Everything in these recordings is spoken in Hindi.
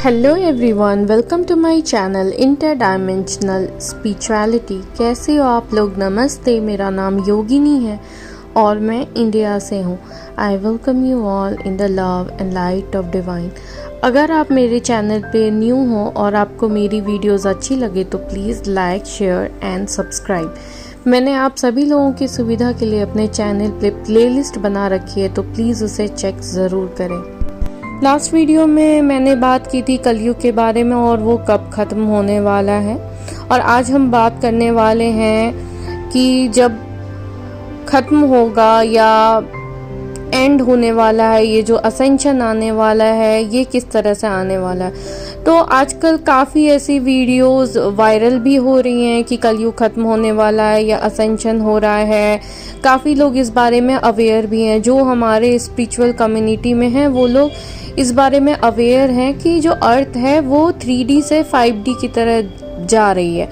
Hello everyone, welcome to my channel interdimensional spirituality. कैसे हो आप लोग? नमस्ते, मेरा नाम योगिनी है और मैं इंडिया से हूँ। I welcome you all in the love and light of divine. अगर आप मेरे चैनल पे न्यू हो और आपको मेरी वीडियोस अच्छी लगे तो please like, share and subscribe. मैंने आप सभी लोगों की सुविधा के लिए अपने चैनल पे प्लेलिस्ट बना रखी है, तो प्लीज़ उसे चेक ज़रूर करें। लास्ट वीडियो में मैंने बात की थी कलयुग के बारे में और वो कब ख़त्म होने वाला है, और आज हम बात करने वाले हैं कि जब ख़त्म होगा या एंड होने वाला है, ये जो असेंशन आने वाला है ये किस तरह से आने वाला है। तो आजकल काफ़ी ऐसी वीडियोस वायरल भी हो रही हैं कि कलयुग ख़त्म होने वाला है या असेंशन हो रहा है। काफ़ी लोग इस बारे में अवेयर भी हैं। जो हमारे स्पिरिचुअल कम्युनिटी में हैं वो लोग इस बारे में अवेयर हैं कि जो अर्थ है वो 3D से 5D की तरह जा रही है।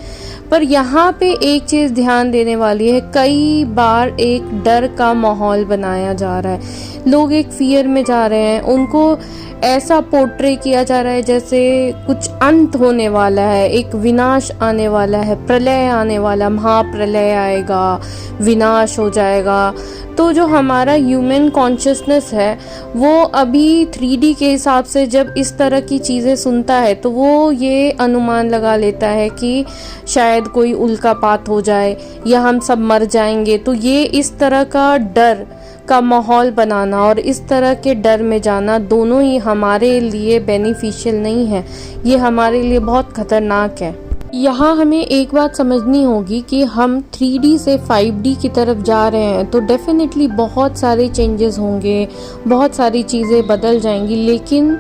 पर यहाँ पे एक चीज़ ध्यान देने वाली है, कई बार एक डर का माहौल बनाया जा रहा है। लोग एक फियर में जा रहे हैं, उनको ऐसा पोर्ट्रे किया जा रहा है जैसे कुछ अंत होने वाला है, एक विनाश आने वाला है, प्रलय आने वाला, महाप्रलय आएगा, विनाश हो जाएगा। तो जो हमारा ह्यूमन कॉन्शियसनेस है वो अभी 3D के हिसाब से जब इस तरह की चीज़ें सुनता है तो वो ये अनुमान लगा लेता है कि शायद कोई उल्कापात हो जाए या हम सब मर जाएंगे। तो ये इस तरह का डर का माहौल बनाना और इस तरह के डर में जाना दोनों ही हमारे लिए बेनिफिशियल नहीं है, ये हमारे लिए बहुत खतरनाक है। यहाँ हमें एक बात समझनी होगी कि हम 3D से 5D की तरफ जा रहे हैं तो डेफिनेटली बहुत सारे चेंजेस होंगे, बहुत सारी चीज़ें बदल जाएंगी। लेकिन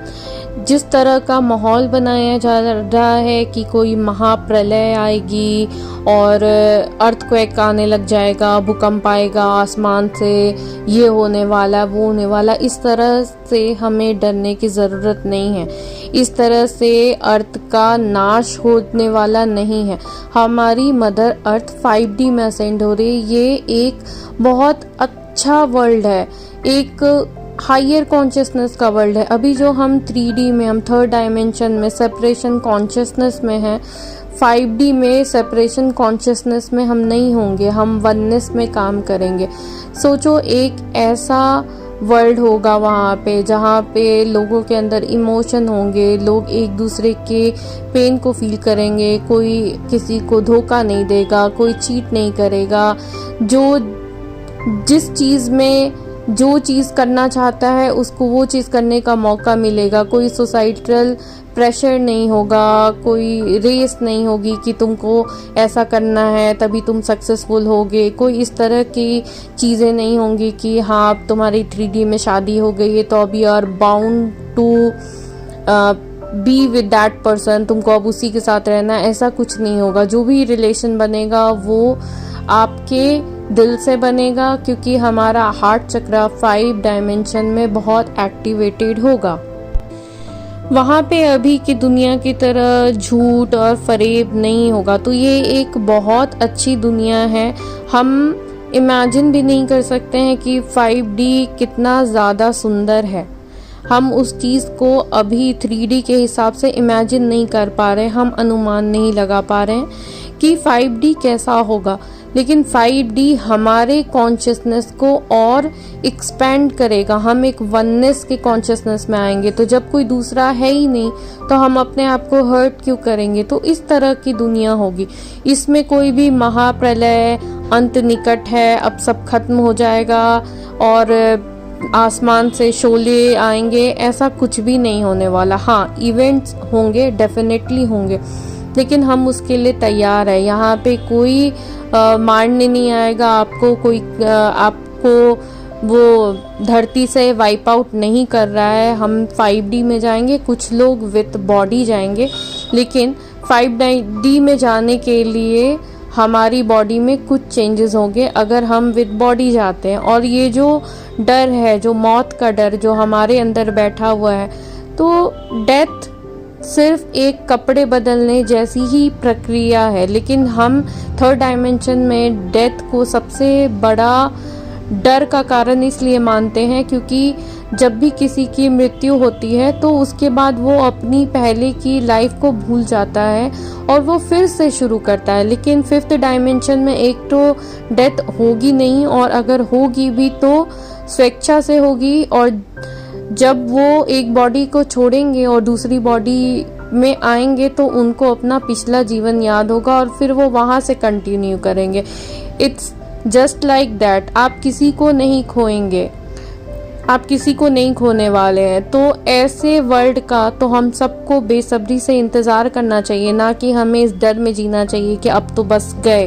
जिस तरह का माहौल बनाया जा रहा है कि कोई महाप्रलय आएगी और अर्थक्वेक आने लग जाएगा, भूकंप आएगा आसमान से, ये होने वाला वो होने वाला, इस तरह से हमें डरने की ज़रूरत नहीं है। इस तरह से अर्थ का नाश होने वाला नहीं है। हमारी मदर अर्थ 5D में असेंड हो रही है। ये एक बहुत अच्छा वर्ल्ड है, एक हायर कॉन्शियसनेस का वर्ल्ड है। अभी जो हम 3D में, हम थर्ड डायमेंशन में सेपरेशन कॉन्शियसनेस में हैं, 5D में सेपरेशन कॉन्शियसनेस में हम नहीं होंगे, हम वननेस में काम करेंगे। सोचो एक ऐसा वर्ल्ड होगा वहाँ पे जहाँ पे लोगों के अंदर इमोशन होंगे, लोग एक दूसरे के पेन को फील करेंगे, कोई किसी को धोखा नहीं देगा, कोई चीट नहीं करेगा, जो जिस चीज़ में जो चीज़ करना चाहता है उसको वो चीज़ करने का मौका मिलेगा। कोई सोसाइटल प्रेशर नहीं होगा, कोई रेस नहीं होगी कि तुमको ऐसा करना है तभी तुम सक्सेसफुल होगे। कोई इस तरह की चीज़ें नहीं होंगी कि हाँ अब तुम्हारी 3D में शादी हो गई है तो अब you are bound to be with that person, तुमको अब उसी के साथ रहना है, ऐसा कुछ नहीं होगा। जो भी रिलेशन बनेगा वो आपके दिल से बनेगा, क्योंकि हमारा हार्ट चक्र 5 डायमेंशन में बहुत एक्टिवेटेड होगा। वहाँ पे अभी की दुनिया की तरह झूठ और फरेब नहीं होगा। तो ये एक बहुत अच्छी दुनिया है। हम इमेजिन भी नहीं कर सकते हैं कि 5D कितना ज़्यादा सुंदर है। हम उस चीज़ को अभी 3D के हिसाब से इमेजिन नहीं कर पा रहे, हम अनुमान नहीं लगा पा रहे हैं कि 5D कैसा होगा। लेकिन 5D हमारे कॉन्शियसनेस को और एक्सपेंड करेगा, हम एक वननेस के कॉन्शियसनेस में आएंगे। तो जब कोई दूसरा है ही नहीं तो हम अपने आप को हर्ट क्यों करेंगे। तो इस तरह की दुनिया होगी। इसमें कोई भी महाप्रलय, अंत निकट है, अब सब खत्म हो जाएगा और आसमान से शोले आएंगे, ऐसा कुछ भी नहीं होने वाला। हाँ, इवेंट्स होंगे, डेफिनेटली होंगे, लेकिन हम उसके लिए तैयार है। यहाँ पे कोई मारने नहीं आएगा आपको, कोई आपको वो धरती से वाइप आउट नहीं कर रहा है। हम 5D में जाएंगे, कुछ लोग विथ बॉडी जाएंगे, लेकिन 5D में जाने के लिए हमारी बॉडी में कुछ चेंजेस होंगे अगर हम विद बॉडी जाते हैं। और ये जो डर है, जो मौत का डर जो हमारे अंदर बैठा हुआ है, तो डेथ सिर्फ एक कपड़े बदलने जैसी ही प्रक्रिया है। लेकिन हम थर्ड डायमेंशन में डेथ को सबसे बड़ा डर का कारण इसलिए मानते हैं क्योंकि जब भी किसी की मृत्यु होती है तो उसके बाद वो अपनी पहले की लाइफ को भूल जाता है और वो फिर से शुरू करता है। लेकिन फिफ्थ डायमेंशन में एक तो डेथ होगी नहीं, और अगर होगी भी तो स्वेच्छा से होगी, और जब वो एक बॉडी को छोड़ेंगे और दूसरी बॉडी में आएंगे तो उनको अपना पिछला जीवन याद होगा और फिर वो वहाँ से कंटिन्यू करेंगे। It's just like that. आप किसी को नहीं खोएंगे, आप किसी को नहीं खोने वाले हैं। तो ऐसे वर्ल्ड का तो हम सबको बेसब्री से इंतज़ार करना चाहिए, ना कि हमें इस डर में जीना चाहिए कि अब तो बस गए,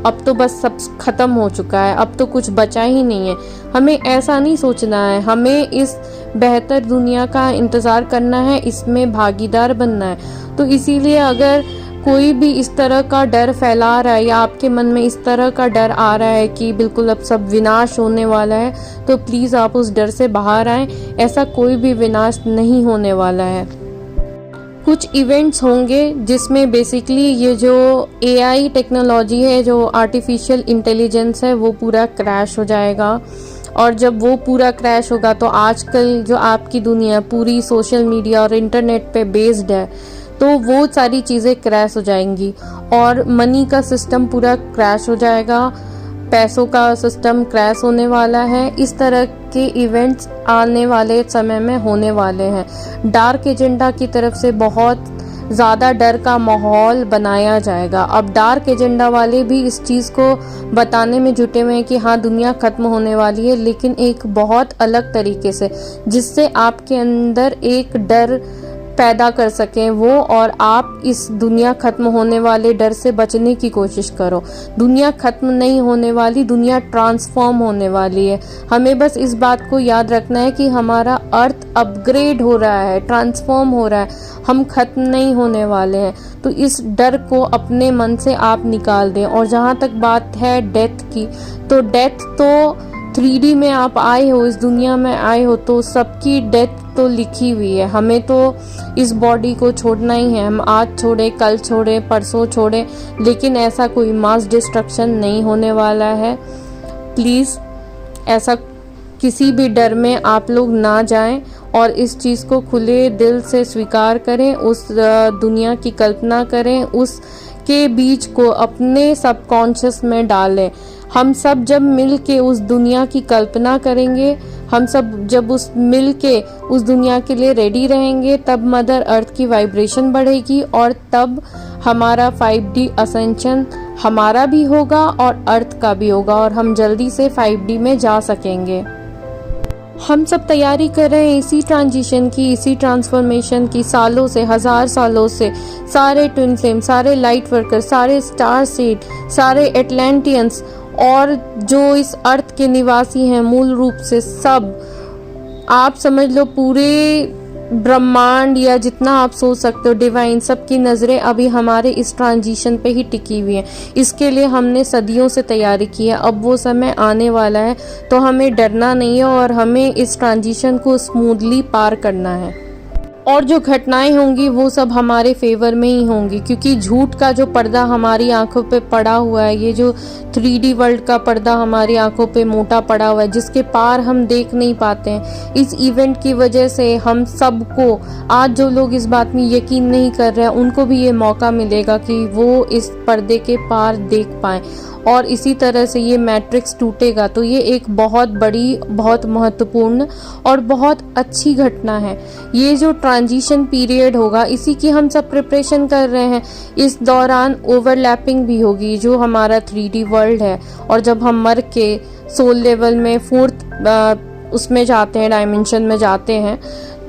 अब तो बस सब खत्म हो चुका है, अब तो कुछ बचा ही नहीं है। हमें ऐसा नहीं सोचना है, हमें इस बेहतर दुनिया का इंतज़ार करना है, इसमें भागीदार बनना है। तो इसीलिए अगर कोई भी इस तरह का डर फैला रहा है या आपके मन में इस तरह का डर आ रहा है कि बिल्कुल अब सब विनाश होने वाला है, तो प्लीज़ आप उस डर से बाहर आएं। ऐसा कोई भी विनाश नहीं होने वाला है। कुछ इवेंट्स होंगे जिसमें बेसिकली ये जो एआई टेक्नोलॉजी है, जो आर्टिफिशियल इंटेलिजेंस है, वो पूरा क्रैश हो जाएगा। और जब वो पूरा क्रैश होगा तो आजकल जो आपकी दुनिया पूरी सोशल मीडिया और इंटरनेट पे बेस्ड है, तो वो सारी चीज़ें क्रैश हो जाएंगी और मनी का सिस्टम पूरा क्रैश हो जाएगा, पैसों का सिस्टम क्रैश होने वाला है। इस तरह के इवेंट्स आने वाले समय में होने वाले हैं। डार्क एजेंडा की तरफ से बहुत ज़्यादा डर का माहौल बनाया जाएगा। अब डार्क एजेंडा वाले भी इस चीज़ को बताने में जुटे हुए हैं कि हाँ दुनिया ख़त्म होने वाली है, लेकिन एक बहुत अलग तरीके से, जिससे आपके अंदर एक डर पैदा कर सकें वो, और आप इस दुनिया खत्म होने वाले डर से बचने की कोशिश करो। दुनिया खत्म नहीं होने वाली, दुनिया ट्रांसफॉर्म होने वाली है। हमें बस इस बात को याद रखना है कि हमारा अर्थ अपग्रेड हो रहा है, ट्रांसफॉर्म हो रहा है, हम खत्म नहीं होने वाले हैं। तो इस डर को अपने मन से आप निकाल दें। और जहाँ तक बात है डेथ की, तो डेथ तो 3D में आप आए हो, इस दुनिया में आए हो, तो सबकी डेथ तो लिखी हुई है। हमें तो इस बॉडी को छोड़ना ही है। हम आज छोड़े, कल छोड़े, परसों छोड़े, लेकिन ऐसा कोई मास डिस्ट्रक्शन नहीं होने वाला है। प्लीज़ ऐसा किसी भी डर में आप लोग ना जाएं और इस चीज़ को खुले दिल से स्वीकार करें, उस दुनिया की कल्पना करें, उसके बीज को अपने सबकॉन्शियस में डालें। हम सब जब मिल के उस दुनिया की कल्पना करेंगे, हम सब जब मिल के उस दुनिया के लिए रेडी रहेंगे, तब मदर अर्थ की वाइब्रेशन बढ़ेगी और तब हमारा 5D असेंशन हमारा भी होगा और अर्थ का भी होगा और हम जल्दी से 5D में जा सकेंगे। हम सब तैयारी कर रहे हैं इसी ट्रांजिशन की, इसी ट्रांसफॉर्मेशन की, सालों से, 1000 सालों से। सारे ट्विन फ्लेम, सारे लाइट वर्कर, सारे स्टार सीड, सारे एटलांटियंस और जो इस अर्थ के निवासी हैं मूल रूप से, सब आप समझ लो पूरे ब्रह्मांड या जितना आप सोच सकते हो डिवाइन, सबकी नज़रें अभी हमारे इस ट्रांजिशन पे ही टिकी हुई हैं। इसके लिए हमने सदियों से तैयारी की है। अब वो समय आने वाला है, तो हमें डरना नहीं है और हमें इस ट्रांजिशन को स्मूथली पार करना है। और जो घटनाएं होंगी वो सब हमारे फेवर में ही होंगी, क्योंकि झूठ का जो पर्दा हमारी आंखों पे पड़ा हुआ है, ये जो 3D वर्ल्ड का पर्दा हमारी आंखों पे मोटा पड़ा हुआ है, जिसके पार हम देख नहीं पाते हैं, इस इवेंट की वजह से हम सबको, आज जो लोग इस बात में यकीन नहीं कर रहे हैं, उनको भी ये मौका मिलेगा कि वो इस पर्दे के पार देख पाएं और इसी तरह से ये मैट्रिक्स टूटेगा। तो ये एक बहुत बड़ी, बहुत महत्वपूर्ण और बहुत अच्छी घटना है। ये जो ट्रांजिशन पीरियड होगा, इसी की हम सब प्रिपरेशन कर रहे हैं। इस दौरान ओवरलैपिंग भी होगी, जो हमारा 3D वर्ल्ड है, और जब हम मर के सोल लेवल में 4th उसमें जाते हैं, डायमेंशन में जाते हैं,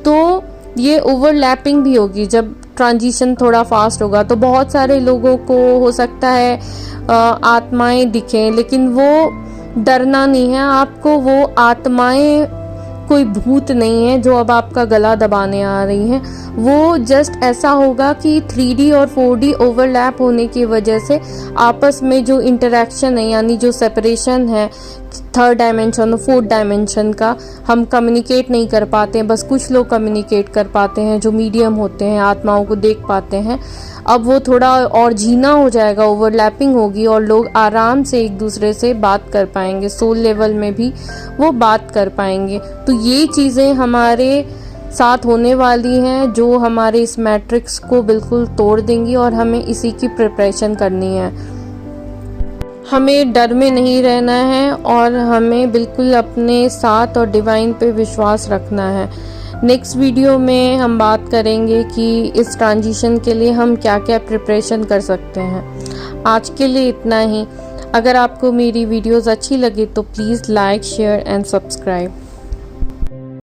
तो ये ओवरलैपिंग भी होगी। जब ट्रांजिशन थोड़ा फास्ट होगा तो बहुत सारे लोगों को हो सकता है आत्माएं दिखें, लेकिन वो डरना नहीं है आपको। वो आत्माएं कोई भूत नहीं है जो अब आपका गला दबाने आ रही हैं। वो जस्ट ऐसा होगा कि 3D और 4D ओवरलैप होने की वजह से आपस में जो इंटरेक्शन है, यानी जो सेपरेशन है, थर्ड डायमेंशन और फोर्थ डायमेंशन का हम कम्युनिकेट नहीं कर पाते हैं। बस कुछ लोग कम्युनिकेट कर पाते हैं जो मीडियम होते हैं, आत्माओं को देख पाते हैं। अब वो थोड़ा और जीना हो जाएगा, ओवरलैपिंग होगी और लोग आराम से एक दूसरे से बात कर पाएंगे, सोल लेवल में भी वो बात कर पाएंगे। तो ये चीज़ें हमारे साथ होने वाली हैं जो हमारे इस मैट्रिक्स को बिल्कुल तोड़ देंगी और हमें इसी की प्रिपरेशन करनी है। हमें डर में नहीं रहना है और हमें बिल्कुल अपने साथ और डिवाइन पे विश्वास रखना है। नेक्स्ट वीडियो में हम बात करेंगे कि इस ट्रांजिशन के लिए हम क्या क्या प्रिपरेशन कर सकते हैं। आज के लिए इतना ही। अगर आपको मेरी वीडियोस अच्छी लगी तो please like, share and subscribe.